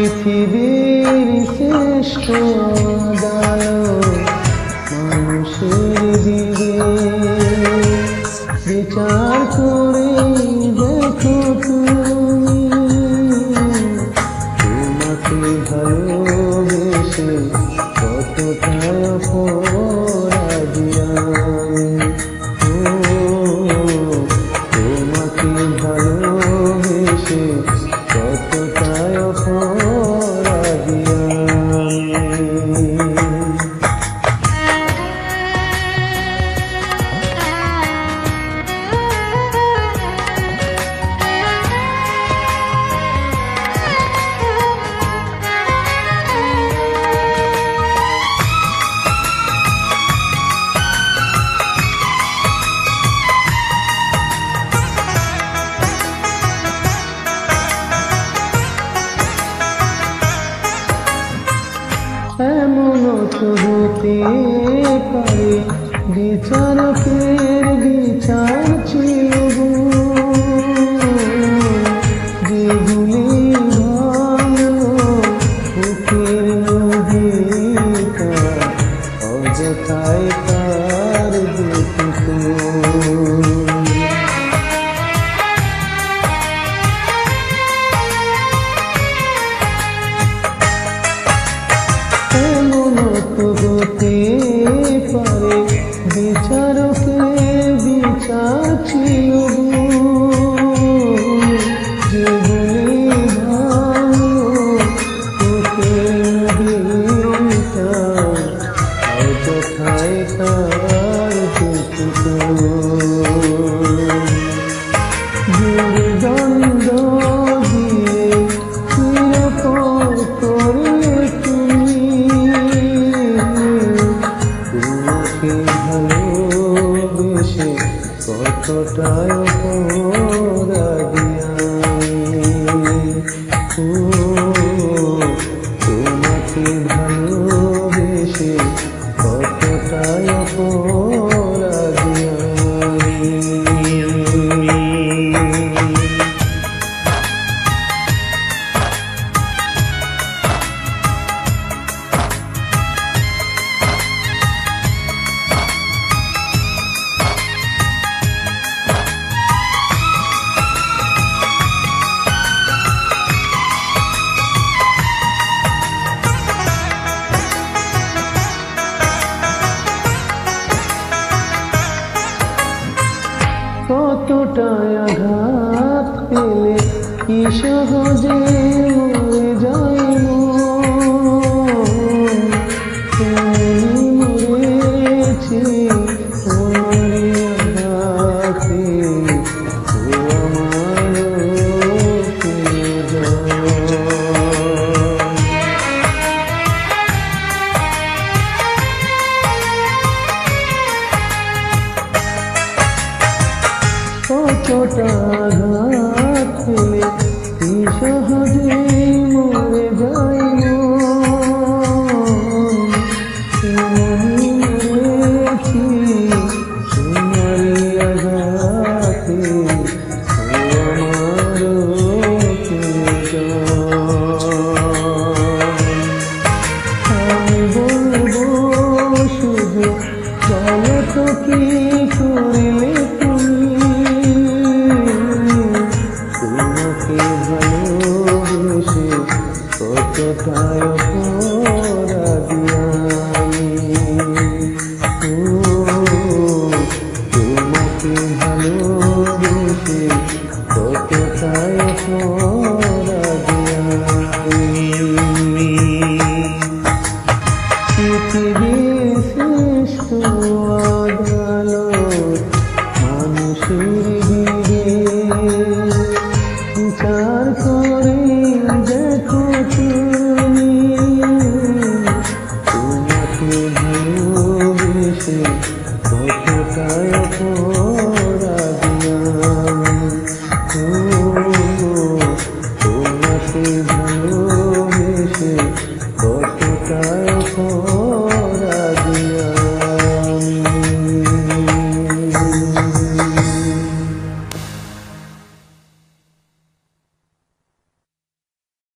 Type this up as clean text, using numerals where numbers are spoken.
পৃথিবীর শ্রেষ্ঠ আলো মানুষের দিকে বিচার করে দেখো তুমি তোমাকে ভালোবেসে কতটা অপরাধী আমি। তোমাকে ভালোবেসে কতটা অপরাধী আমি। এমনও তো হতে পারে বিচারকের বিচার ছিল যেগুলি ভালো বুকের নদীটা অযথায় তার দুঃখ। হতে পারে বিচারকের বিচার ছিল যেগুলি ভালো অযথায় তার দুঃখ। দুর্গন্ধ দিয়ে চিরকাল করলে ভালোবেসে কতটা অপরাধী আমি। তোমাকে ভালোবেসে কতটা অপরাধী আমি। কতটা আঘাত পেলে কি সহজে মরে যায় মরেছি তোমারই আঘাতে আমার কতটা আঘাত পেলে কি সহজে মরে যায় মরেছি তোমারই আঘাতে আমার আমি বলবো শুধু চলো তো কি করিলে তোমাকে ভালোবেসে কতটা